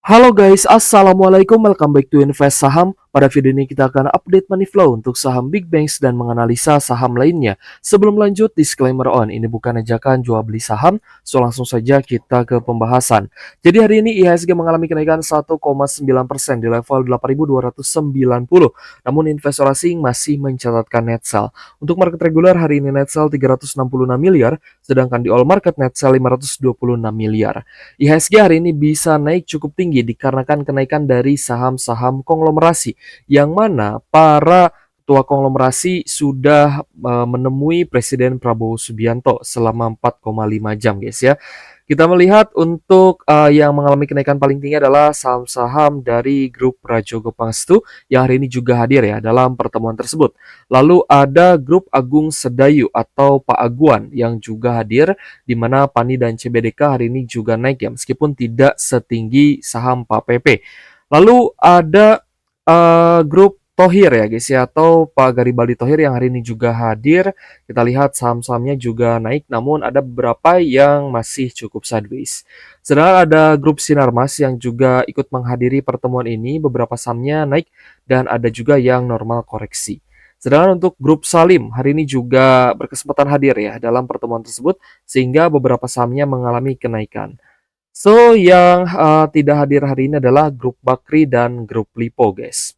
Halo guys, assalamualaikum, welcome back to Invest Saham. Pada video ini kita akan update money flow untuk saham big banks dan menganalisa saham lainnya. Sebelum lanjut, disclaimer on, ini bukan ajakan jual beli saham, so langsung saja kita ke pembahasan. Jadi hari ini IHSG mengalami kenaikan 1,9% di level 8.290, namun investor asing masih mencatatkan net sell. Untuk market reguler hari ini net sell 366 miliar, sedangkan di all market net sell 526 miliar. IHSG hari ini bisa naik cukup tinggi dikarenakan kenaikan dari saham-saham konglomerasi yang mana para ketua konglomerasi sudah menemui Presiden Prabowo Subianto selama 4,5 jam guys ya. Kita melihat untuk yang mengalami kenaikan paling tinggi adalah saham-saham dari grup Prajogo Pangestu yang hari ini juga hadir ya dalam pertemuan tersebut. Lalu ada grup Agung Sedayu atau Pak Aguan yang juga hadir, di mana PANI dan CBDK hari ini juga naik ya meskipun tidak setinggi saham Pak PP. Lalu ada grup Thohir ya guys ya, atau Pak Garibaldi Thohir yang hari ini juga hadir. Kita lihat saham-sahamnya juga naik, namun ada beberapa yang masih cukup sideways. Sedangkan ada grup Sinarmas yang juga ikut menghadiri pertemuan ini, beberapa sahamnya naik dan ada juga yang normal koreksi. Sedangkan untuk grup Salim hari ini juga berkesempatan hadir ya dalam pertemuan tersebut, sehingga beberapa sahamnya mengalami kenaikan. So, yang tidak hadir hari ini adalah grup Bakri dan grup Lipo guys.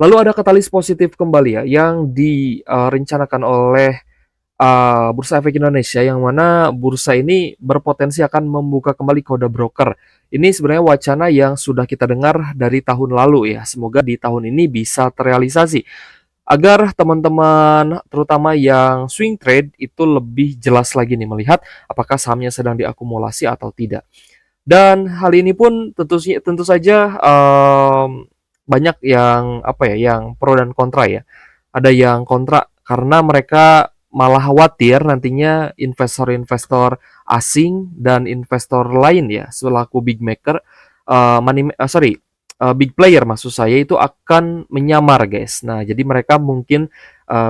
Lalu ada katalis positif kembali ya yang direncanakan oleh Bursa Efek Indonesia, yang mana bursa ini berpotensi akan membuka kembali kode broker. Ini sebenarnya wacana yang sudah kita dengar dari tahun lalu ya. Semoga di tahun ini bisa terrealisasi agar teman-teman terutama yang swing trade itu lebih jelas lagi nih melihat apakah sahamnya sedang diakumulasi atau tidak. Dan hal ini pun tentu saja banyak yang yang pro dan kontra ya. Ada yang kontra karena mereka malah khawatir nantinya investor-investor asing dan investor lain ya selaku big maker, big player maksud saya, itu akan menyamar guys. Nah jadi mereka mungkin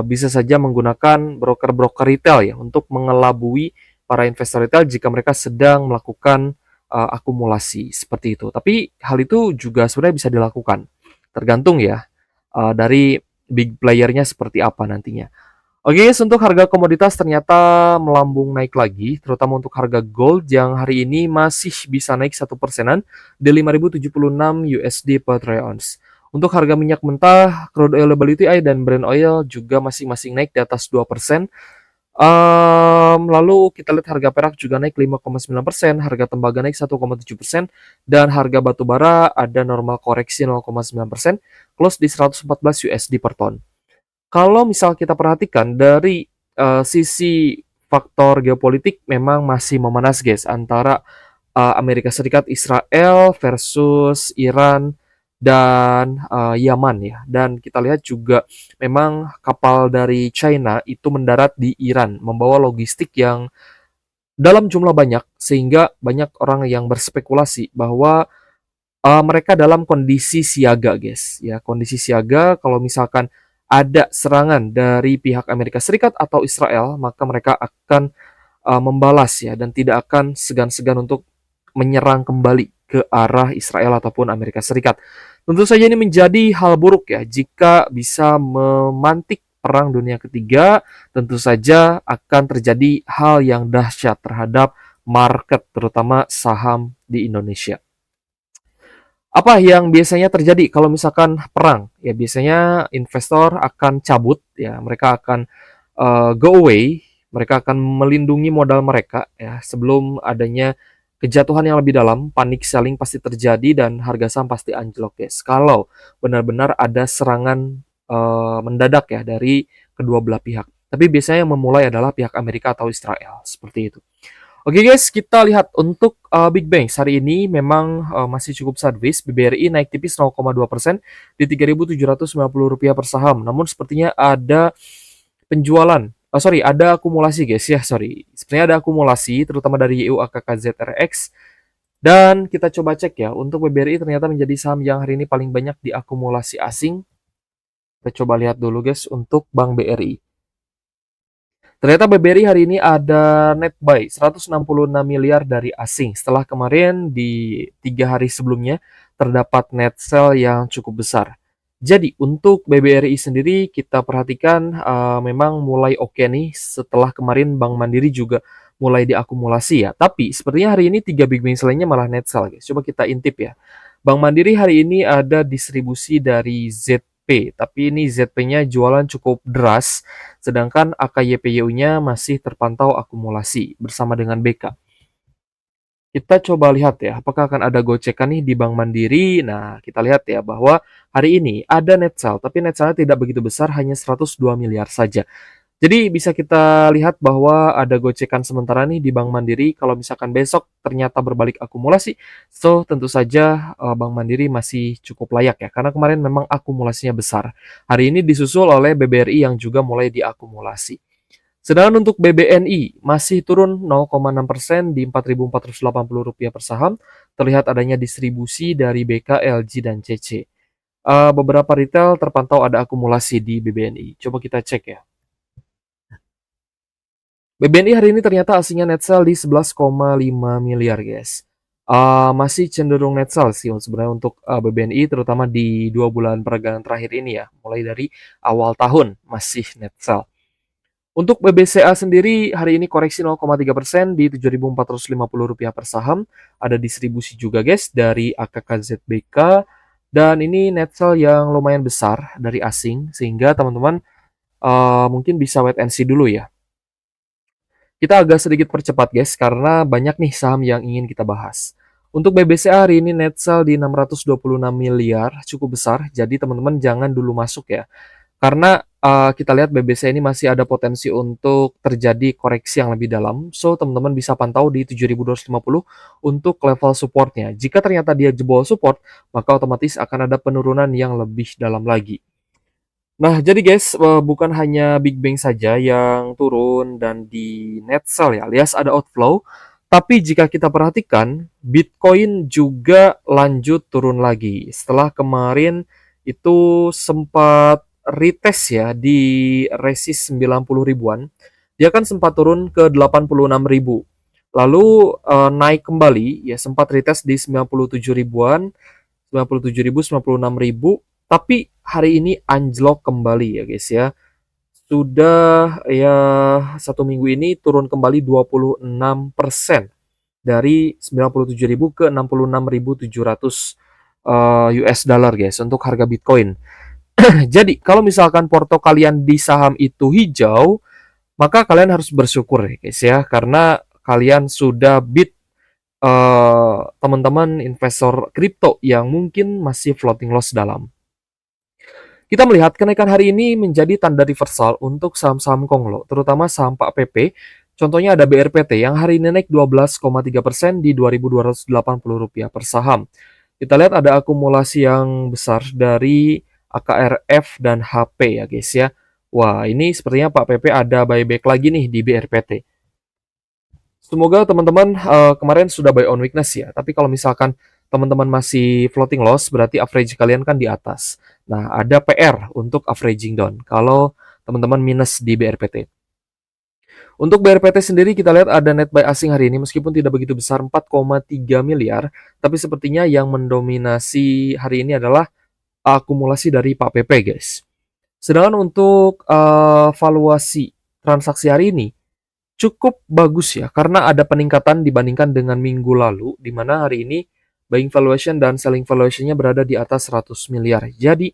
bisa saja menggunakan broker-broker retail ya untuk mengelabui para investor retail jika mereka sedang melakukan akumulasi seperti itu. Tapi hal itu juga sebenarnya bisa dilakukan, tergantung ya dari big playernya seperti apa nantinya. Oke, untuk harga komoditas ternyata melambung naik lagi, terutama untuk harga gold yang hari ini masih bisa naik 1%-an di 5.076 USD per troy ounce. Untuk harga minyak mentah, crude oil WTI dan Brent oil juga masing-masing naik di atas 2%. Lalu kita lihat harga perak juga naik 5,9%, harga tembaga naik 1,7%, dan harga batu bara ada normal koreksi 0,9%, close di 114 USD per ton. Kalau misal kita perhatikan dari sisi faktor geopolitik memang masih memanas guys antara Amerika Serikat, Israel versus Iran dan Yaman ya. Dan kita lihat juga memang kapal dari China itu mendarat di Iran membawa logistik yang dalam jumlah banyak, sehingga banyak orang yang berspekulasi bahwa mereka dalam kondisi siaga guys ya, kondisi siaga. Kalau misalkan ada serangan dari pihak Amerika Serikat atau Israel, maka mereka akan membalas ya dan tidak akan segan-segan untuk menyerang kembali ke arah Israel ataupun Amerika Serikat. Tentu saja ini menjadi hal buruk ya jika bisa memantik perang dunia ketiga. Tentu saja akan terjadi hal yang dahsyat terhadap market terutama saham di Indonesia. Apa yang biasanya terjadi kalau misalkan perang? Ya biasanya investor akan cabut ya, mereka akan go away, mereka akan melindungi modal mereka ya sebelum adanya kejatuhan yang lebih dalam. Panic selling pasti terjadi dan harga saham pasti anjlok guys. Kalau benar-benar ada serangan mendadak ya dari kedua belah pihak. Tapi biasanya yang memulai adalah pihak Amerika atau Israel seperti itu. Oke guys, kita lihat untuk Big Banks hari ini memang masih cukup sideways. BBRI naik tipis 0,2% di Rp3.790 per saham. Namun sepertinya ada penjualan, ada akumulasi guys ya, Sepertinya ada akumulasi terutama dari YU AKKZRX. Dan kita coba cek ya, untuk BBRI ternyata menjadi saham yang hari ini paling banyak diakumulasi asing. Kita coba lihat dulu guys untuk Bank BRI. Ternyata BBRI hari ini ada net buy 166 miliar dari asing. Setelah kemarin di 3 hari sebelumnya terdapat net sell yang cukup besar. Jadi untuk BBRI sendiri kita perhatikan memang mulai oke nih setelah kemarin Bank Mandiri juga mulai diakumulasi ya. Tapi sepertinya hari ini 3 big bank lainnya malah net sell guys. Coba kita intip ya. Bank Mandiri hari ini ada distribusi dari ZP, tapi ini ZP-nya jualan cukup deras. Sedangkan AKYPYU-nya masih terpantau akumulasi bersama dengan BK. Kita coba lihat ya, apakah akan ada gocekan nih di Bank Mandiri. Nah, kita lihat ya bahwa hari ini ada net sell, tapi net sell-nya tidak begitu besar, hanya 102 miliar saja. Jadi bisa kita lihat bahwa ada gocekan sementara nih di Bank Mandiri. Kalau misalkan besok ternyata berbalik akumulasi, so tentu saja Bank Mandiri masih cukup layak ya, karena kemarin memang akumulasinya besar. Hari ini disusul oleh BBRI yang juga mulai diakumulasi. Sedangkan untuk BBNI masih turun 0,6% di Rp4.480 per saham. Terlihat adanya distribusi dari BK, LG, dan CC. Beberapa retail terpantau ada akumulasi di BBNI. Coba kita cek ya. BBNI hari ini ternyata asingnya net sell di 11,5 miliar guys. Masih cenderung net sell sih sebenarnya untuk BBNI, terutama di 2 bulan peragangan terakhir ini ya. Mulai dari awal tahun masih net sell. Untuk BBCA sendiri hari ini koreksi 0,3% di Rp7.450 per saham. Ada distribusi juga guys dari AKKZBK. Dan ini net sell yang lumayan besar dari asing, sehingga teman-teman mungkin bisa wait and see dulu ya. Kita agak sedikit percepat guys, karena banyak nih saham yang ingin kita bahas. Untuk BBCA hari ini net sell di 626 miliar, cukup besar. Jadi teman-teman jangan dulu masuk ya. Karena kita lihat BBC ini masih ada potensi untuk terjadi koreksi yang lebih dalam. So, teman-teman bisa pantau di 7.250 untuk level supportnya. Jika ternyata dia jebol support, maka otomatis akan ada penurunan yang lebih dalam lagi. Nah, jadi guys, bukan hanya Big Bang saja yang turun dan di net sell ya, alias ada outflow. Tapi jika kita perhatikan, Bitcoin juga lanjut turun lagi. Setelah kemarin itu sempat retest ya di resist 90 ribuan. Dia kan sempat turun ke 86 ribu. Lalu naik kembali ya, sempat retest di 97 ribuan, 97 ribu, 96 ribu. Tapi hari ini anjlok kembali ya guys ya. Sudah ya 1 minggu ini turun kembali 26% dari 97.000 ke 66.700 US dollar guys untuk harga Bitcoin. Jadi kalau misalkan porto kalian di saham itu hijau, maka kalian harus bersyukur ya guys ya, karena kalian sudah beat teman-teman investor kripto yang mungkin masih floating loss dalam. Kita melihat kenaikan hari ini menjadi tanda reversal untuk saham-saham konglo, terutama saham Pak PP. Contohnya ada BRPT yang hari ini naik 12,3% di Rp2.280 per saham. Kita lihat ada akumulasi yang besar dari AKRF dan HP ya guys ya. Wah, ini sepertinya Pak PP ada buyback lagi nih di BRPT. Semoga teman-teman kemarin sudah buy on weakness ya. Tapi kalau misalkan teman-teman masih floating loss, berarti average kalian kan di atas. Nah, ada PR untuk averaging down kalau teman-teman minus di BRPT. Untuk BRPT sendiri kita lihat ada net buy asing hari ini meskipun tidak begitu besar 4,3 miliar, tapi sepertinya yang mendominasi hari ini adalah akumulasi dari Pak PP guys. Sedangkan untuk valuasi transaksi hari ini cukup bagus ya, karena ada peningkatan dibandingkan dengan minggu lalu, di mana hari ini buying valuation dan selling valuation-nya berada di atas 100 miliar. Jadi,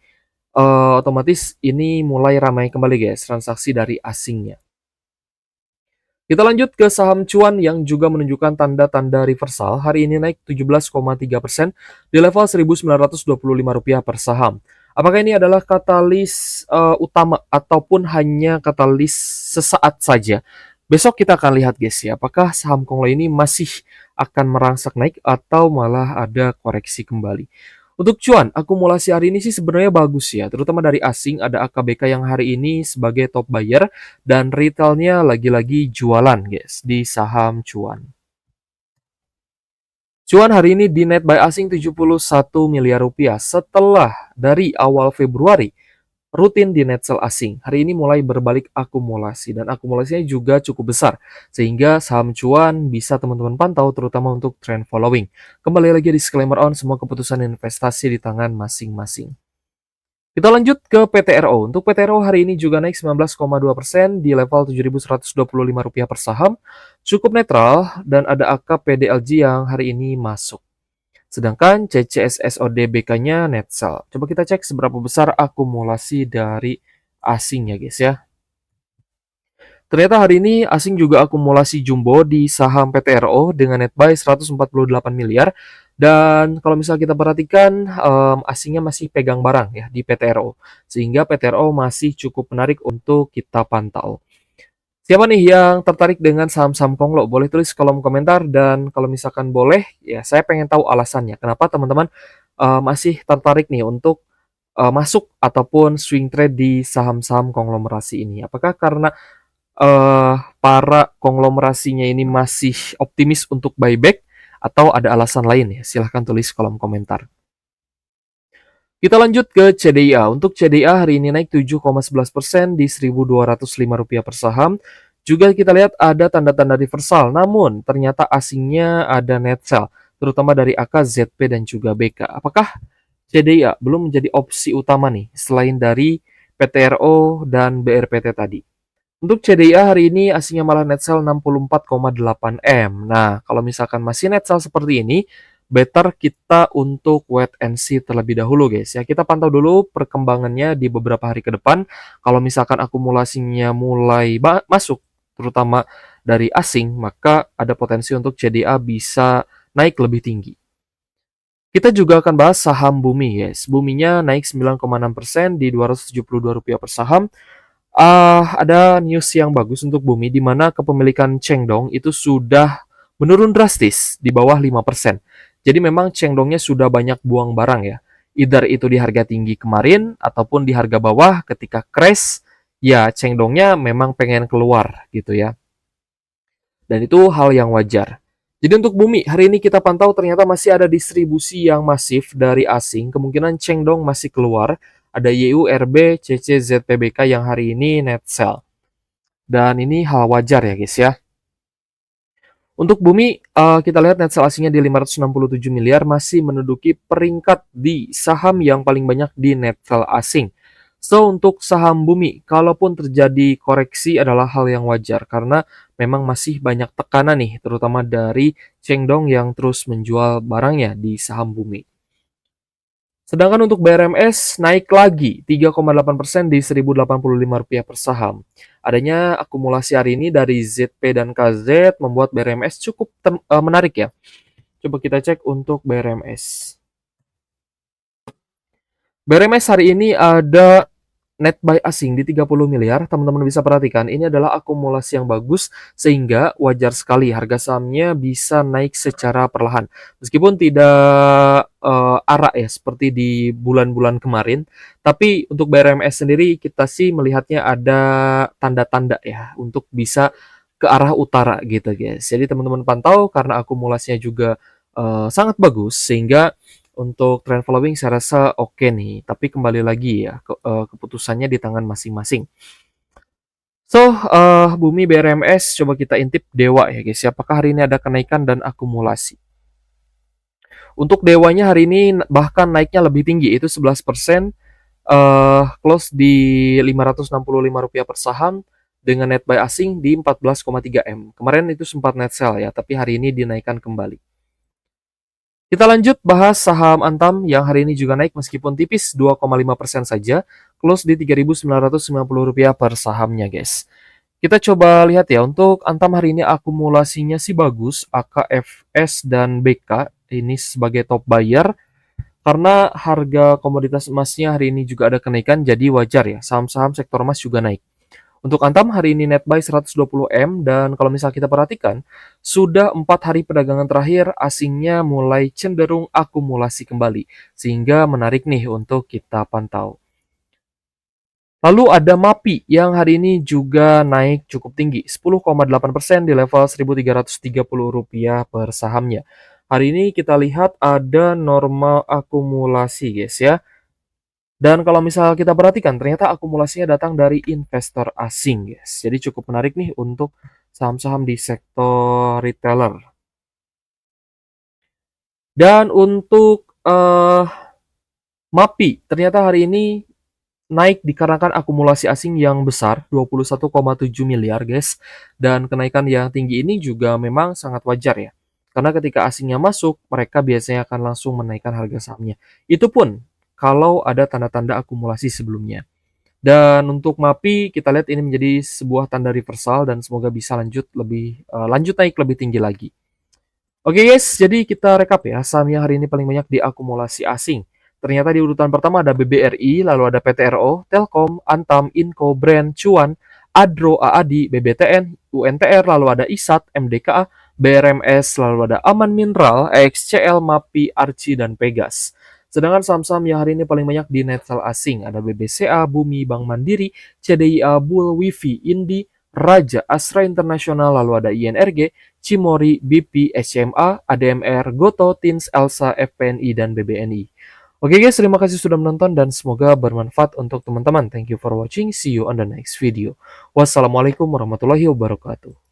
otomatis ini mulai ramai kembali guys, transaksi dari asingnya. Kita lanjut ke saham cuan yang juga menunjukkan tanda-tanda reversal. Hari ini naik 17,3% di level Rp1.925 per saham. Apakah ini adalah katalis utama ataupun hanya katalis sesaat saja? Besok kita akan lihat guys ya, apakah saham konglo ini masih akan merangsek naik atau malah ada koreksi kembali. Untuk cuan, akumulasi hari ini sih sebenarnya bagus ya, terutama dari asing. Ada AKBK yang hari ini sebagai top buyer dan retailnya lagi-lagi jualan guys di saham cuan. Cuan hari ini di net buy asing 71 miliar rupiah setelah dari awal Februari rutin di net sell asing. Hari ini mulai berbalik akumulasi dan akumulasinya juga cukup besar, sehingga saham cuan bisa teman-teman pantau terutama untuk trend following. Kembali lagi disclaimer on, semua keputusan investasi di tangan masing-masing. Kita lanjut ke PTRO. Untuk PTRO hari ini juga naik 19,2% di level Rp7.125 per saham. Cukup netral dan ada angka PDLG yang hari ini masuk. Sedangkan CCSSODBK-nya net sell. Coba kita cek seberapa besar akumulasi dari asing ya guys ya. Ternyata hari ini asing juga akumulasi jumbo di saham PTRO dengan net buy 148 miliar. Dan kalau misalnya kita perhatikan, asingnya masih pegang barang ya di PTRO. Sehingga PTRO masih cukup menarik untuk kita pantau. Siapa nih yang tertarik dengan saham-saham Konglo? Boleh tulis kolom komentar dan kalau misalkan boleh, ya saya pengen tahu alasannya. Kenapa teman-teman masih tertarik nih untuk masuk ataupun swing trade di saham-saham konglomerasi ini? Apakah karena para konglomerasinya ini masih optimis untuk buyback atau ada alasan lain ya? Silahkan tulis kolom komentar. Kita lanjut ke CDIA. Untuk CDIA hari ini naik 7,11% di Rp1.205 per saham. Juga kita lihat ada tanda-tanda reversal, namun ternyata asingnya ada net sell, terutama dari AK, ZP, dan juga BK. Apakah CDIA belum menjadi opsi utama nih, selain dari PTRO dan BRPT tadi? Untuk CDIA hari ini asingnya malah net sell 64,8 M. Nah, kalau misalkan masih net sell seperti ini, better kita untuk wait and see terlebih dahulu guys ya. Kita pantau dulu perkembangannya di beberapa hari ke depan. Kalau misalkan akumulasinya mulai masuk, terutama dari asing, maka ada potensi untuk CDIA bisa naik lebih tinggi. Kita juga akan bahas saham Bumi guys. Buminya naik 9,6% di Rp272 per saham. Ada news yang bagus untuk Bumi, di mana kepemilikan Chengdong itu sudah menurun drastis di bawah 5%. Jadi memang Chengdongnya sudah banyak buang barang ya. Either itu di harga tinggi kemarin, ataupun di harga bawah ketika crash, ya Chengdongnya memang pengen keluar gitu ya. Dan itu hal yang wajar. Jadi untuk Bumi, hari ini kita pantau ternyata masih ada distribusi yang masif dari asing. Kemungkinan Chengdong masih keluar. Ada YURB, CC, ZPBK yang hari ini net sell. Dan ini hal wajar ya guys ya. Untuk Bumi, kita lihat net sell asingnya di 567 miliar, masih menduduki peringkat di saham yang paling banyak di net sell asing. So, untuk saham Bumi, kalaupun terjadi koreksi adalah hal yang wajar, karena memang masih banyak tekanan nih, terutama dari Chengdong yang terus menjual barangnya di saham Bumi. Sedangkan untuk BRMS naik lagi 3,8% di Rp1.085 per saham. Adanya akumulasi hari ini dari ZP dan KZ membuat BRMS cukup menarik ya. Coba kita cek untuk BRMS. BRMS hari ini ada net buy asing di 30 miliar, teman-teman bisa perhatikan, ini adalah akumulasi yang bagus, sehingga wajar sekali harga sahamnya bisa naik secara perlahan. Meskipun tidak arah ya, seperti di bulan-bulan kemarin, tapi untuk BRMS sendiri, kita sih melihatnya ada tanda-tanda ya, untuk bisa ke arah utara gitu guys. Jadi teman-teman pantau, karena akumulasinya juga sangat bagus, sehingga untuk trend following saya rasa oke nih, tapi kembali lagi ya, keputusannya di tangan masing-masing. So, Bumi BRMS coba kita intip Dewa ya guys, apakah hari ini ada kenaikan dan akumulasi. Untuk Dewanya hari ini bahkan naiknya lebih tinggi, itu 11%, close di Rp565 per saham, dengan net buy asing di 14,3 M. Kemarin itu sempat net sell ya, tapi hari ini dinaikkan kembali. Kita lanjut bahas saham Antam yang hari ini juga naik meskipun tipis 2,5% saja, close di Rp3.990 per sahamnya guys. Kita coba lihat ya, untuk Antam hari ini akumulasinya sih bagus, AKFS dan BK ini sebagai top buyer, karena harga komoditas emasnya hari ini juga ada kenaikan, jadi wajar ya, saham-saham sektor emas juga naik. Untuk Antam hari ini net buy 120 M, dan kalau misal kita perhatikan, sudah 4 hari perdagangan terakhir asingnya mulai cenderung akumulasi kembali, sehingga menarik nih untuk kita pantau. Lalu ada MAPI yang hari ini juga naik cukup tinggi, 10,8% di level Rp1.330 per sahamnya. Hari ini kita lihat ada normal akumulasi guys ya. Dan kalau misal kita perhatikan, ternyata akumulasinya datang dari investor asing, guys. Jadi cukup menarik nih untuk saham-saham di sektor retailer. Dan untuk MAPI, ternyata hari ini naik dikarenakan akumulasi asing yang besar, 21,7 miliar, guys. Dan kenaikan yang tinggi ini juga memang sangat wajar ya. Karena ketika asingnya masuk, mereka biasanya akan langsung menaikkan harga sahamnya. Itu pun kalau ada tanda-tanda akumulasi sebelumnya. Dan untuk MAPI, kita lihat ini menjadi sebuah tanda reversal dan semoga bisa lanjut naik lebih tinggi lagi. Oke guys, jadi kita rekap ya, saham yang hari ini paling banyak diakumulasi asing. Ternyata di urutan pertama ada BBRI, lalu ada PTRO, Telkom, Antam, Inco, Brand, Cuan, Adro, AADI, BBTN, UNTR, lalu ada ISAT, MDKA, BRMS, lalu ada Aman Mineral, XCL, MAPI, Arci, dan Pegas. Sedangkan saham-saham yang hari ini paling banyak di net sell asing ada BBCA, Bumi, Bank Mandiri, CDIA, Bull, Wifi, Indi, Raja, Astra Internasional, lalu ada INRG, Cimori, BP, SCMA, ADMR, Goto, Tins, Elsa, FPNI, dan BBNI. Oke guys, terima kasih sudah menonton dan semoga bermanfaat untuk teman-teman. Thank you for watching. See you on the next video. Wassalamualaikum warahmatullahi wabarakatuh.